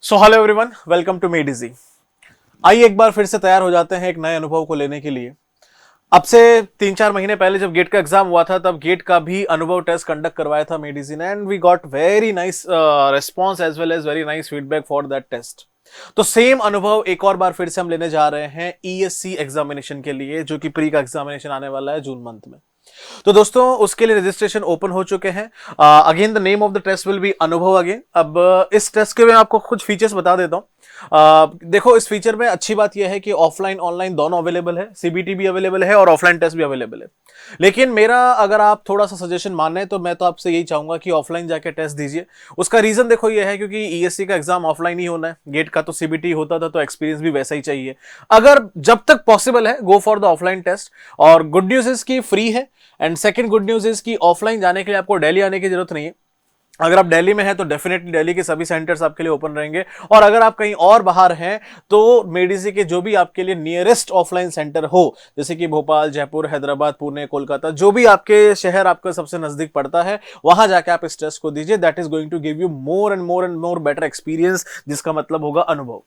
So hello everyone, welcome to Made Easy. आइए एक बार फिर से तैयार हो जाते हैं एक नए अनुभव को लेने के लिए। अब से 3-4 महीने पहले जब गेट का एग्जाम हुआ था तब गेट का भी अनुभव टेस्ट कंडक्ट करवाया था मेड इजी ने, and we got very nice response as well as very nice feedback for that test. तो सेम अनुभव एक और बार फिर से हम लेने जा रहे हैं ईएससी एग्जामिनेशन के लिए, जो कि प्री का एग्जामिनेशन आने वाला है जून मंथ में। तो दोस्तों उसके लिए रजिस्ट्रेशन ओपन हो चुके हैं। Again the name of the test will be Anubhav again. अब इस टेस्ट के मैं आपको कुछ फीचर्स बता देता हूं। देखो, इस फीचर में अच्छी बात यह है कि ऑफलाइन ऑनलाइन दोनों अवेलेबल है, सीबीटी भी अवेलेबल है और ऑफलाइन टेस्ट भी अवेलेबल है। लेकिन मेरा अगर आप थोड़ा सा सजेशन माने तो मैं तो आपसे यही चाहूंगा कि ऑफलाइन जाके टेस्ट दीजिए। उसका रीजन देखो ये है क्योंकि ईएससी का एग्जाम ऑफलाइन ही होना है, गेट का तो सीबीटी होता था, तो एक्सपीरियंस भी वैसा ही चाहिए। अगर जब तक पॉसिबल है go for the offline test. और गुड न्यूज इसकी फ्री है, and second good news is कि ऑफलाइन जाने के लिए आपको दिल्ली आने की जरूरत नहीं है। अगर आप दिल्ली में हैं तो डेफिनेटली दिल्ली के सभी सेंटर्स आपके लिए ओपन रहेंगे, और अगर आप कहीं और बाहर हैं तो मेडिसी के जो भी आपके लिए नियरेस्ट ऑफलाइन सेंटर हो, जैसे कि भोपाल, जयपुर, हैदराबाद, पुणे, कोलकाता, जो भी आपके शहर आपको सबसे नजदीक पड़ता है, वहां जाके आप इस टेस्ट को दीजिए। That is going to give you more and more and more better experience, जिसका मतलब होगा अनुभव।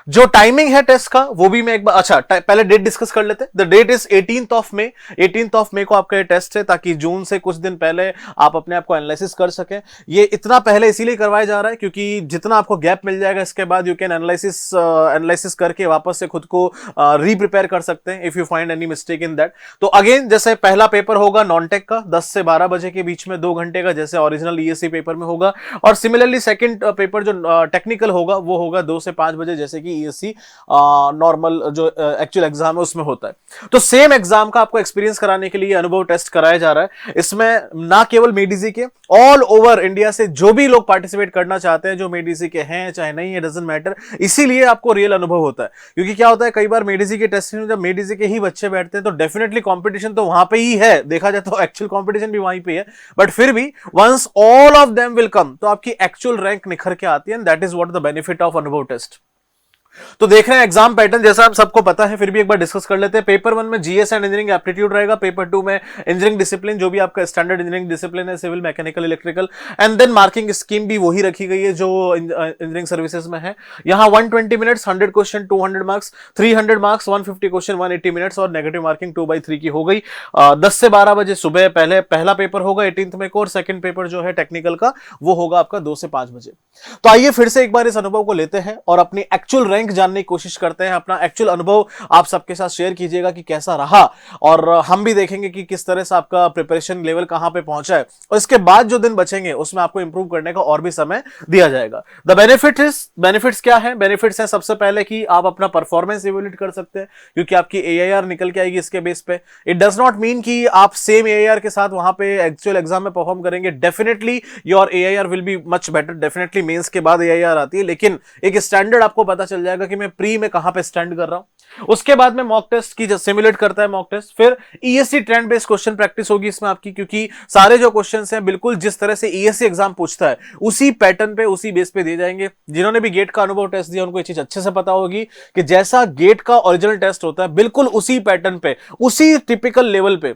जो टाइमिंग है टेस्ट का वो भी मैं एक बार, अच्छा पहले डेट डिस्कस कर लेते हैं। The date is 18th of May. 18th of May को आपका ये टेस्ट है, ताकि जून से कुछ दिन पहले आप अपने आप को एनालिसिस कर सकें। ये इतना पहले इसीलिए करवाया जा रहा है क्योंकि जितना आपको गैप मिल जाएगा इसके बाद यू कैन एनालिसिस करके वापस से खुद को री प्रिपेयर कर सकते हैं if you find any mistake in that. तो अगेन जैसे पहला पेपर होगा नॉन टेक का 10 से 12 बजे के बीच में, 2 घंटे का, जैसे ओरिजिनल ईएससी पेपर में होगा। और सिमिलरली सेकंड पेपर जो टेक्निकल होगा वो होगा 2 से 5 बजे, जैसे कि ईएससी नॉर्मल जो एक्चुअल एग्जाम है उसमें होता है। तो सेम एग्जाम का आपको एक्सपीरियंस कराने के लिए अनुभव टेस्ट कराया जा रहा है। इसमें ना केवल मेडिसी के, ऑल ओवर इंडिया से जो भी लोग पार्टिसिपेट करना चाहते हैं, जो मेडिसी के हैं चाहे नहीं है, डजंट मैटर। इसीलिए आपको रियल अनुभव होता है, क्योंकि क्या होता है कई बार मेडिसी के टेस्ट में जब मेडिसी के ही बच्चे बैठते हैं तो डेफिनेटली कंपटीशन तो वहां पे ही है, देखा जाए तो एक्चुअल कंपटीशन भी वहीं पे है। बट फिर भी once all of them will come तो आपकी एक्चुअल रैंक निखर के आती है, and that is what the benefit of Anubhav test. तो देख रहे हैं एग्जाम पैटर्न, जैसा आप सबको पता है, फिर भी एक बार डिस्कस कर लेते हैं। पेपर 1 में जीएस एंड इंजीनियरिंग एप्टीट्यूड रहेगा। पेपर 2 में इंजीनियरिंग डिसिप्लिन, जो भी आपका स्टैंडर्ड इंजीनियरिंग डिसिप्लिन है, civil, mechanical, electrical, and then marking scheme भी वही रखी गई है जो इंजीनियरिंग सर्विसेज में है। यहां 120 minutes, 100 question, 200 marks, 300 marks, 150 question, 180 minutes, और नेगेटिव मार्किंग 2/3 की हो गई। 10 से 12 बजे सुबह पहला पेपर होगा 18th में को, और सेकंड पेपर जो है टेक्निकल का वो होगा आपका 2 से 5 बजे। तो आइए फिर से एक बार इस अनुभव को लेते हैं और अपनी एक्चुअल रैंक जानने की कोशिश करते हैं। अपना एक्चुअल अनुभव आप सबके साथ शेयर कीजिएगा कि कैसा रहा, और हम भी देखेंगे कि किस तरह से आपका प्रिपरेशन लेवल कहां पे पहुंचा है, और इसके बाद जो दिन बचेंगे उसमें आपको इंप्रूव करने का और भी समय दिया जाएगा। द बेनिफिट्स क्या है? बेनिफिट्स है सबसे पहले कि आप अपना परफॉर्मेंस इवैल्यूएट कर सकते हैं, क्योंकि आपकी एआईआर निकल के आएगी इसके बेस पे। इट डज नॉट मीन कि आप सेम एआईआर के साथ वहां पे एक्चुअल एग्जाम में परफॉर्म करेंगे। Definitely your AIR will be much better. Definitely mains के बाद एआईआर आती है, लेकिन एक स्टैंडर्ड आपको पता चल जाएगा कि मैं प्री में कहां पे स्टैंड कर रहा हूं। उसके बाद में मॉक टेस्ट की सिमुलेट करता है मॉक टेस्ट, फिर ESC trend based question practice होगी इसमें आपकी, क्योंकि सारे जो क्वेश्चंस हैं बिल्कुल जिस तरह से ईएससी एग्जाम पूछता है उसी पैटर्न पे, उसी बेस पे दिए जाएंगे। जिन्होंने भी गेट का अनुभव टेस्ट दिया उनको ये चीज अच्छे से पता होगी कि जैसा गेट का ओरिजिनल टेस्ट होता है बिल्कुल उसी पैटर्न पे, उसी टिपिकल लेवल पे।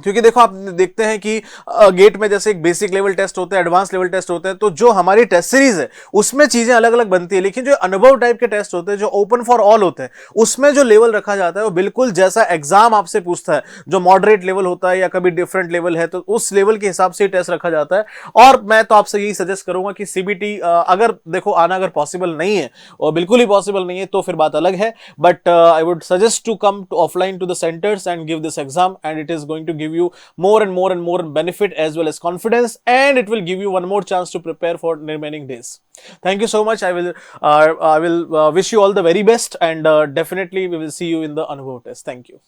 क्योंकि देखो आप देखते हैं कि गेट में जैसे एक बेसिक लेवल टेस्ट होता है, एडवांस लेवल टेस्ट होते हैं, तो जो हमारी टेस्ट सीरीज है उसमें चीजें अलग अलग बनती है। लेकिन जो अनुभव टाइप के टेस्ट होते हैं, जो ओपन फॉर ऑल होते हैं, उसमें जो लेवल रखा जाता है वो बिल्कुल जैसा एग्जाम आपसे पूछता है, जो मॉडरेट लेवल होता है या कभी डिफरेंट लेवल है, तो उस लेवल के हिसाब से टेस्ट रखा जाता है। और मैं तो आपसे यही सजेस्ट करूंगा कि सीबीटी अगर देखो आना अगर पॉसिबल नहीं है, और बिल्कुल ही पॉसिबल नहीं है, तो फिर बात अलग है। But I would suggest to come to offline to the centres and give this exam, and it is going to give you more and more benefit as well as confidence, and it will give you one more chance to prepare for remaining days. Thank you so much. I will wish you all the very best, and definitely we will see you in the Anubhav test. Thank you.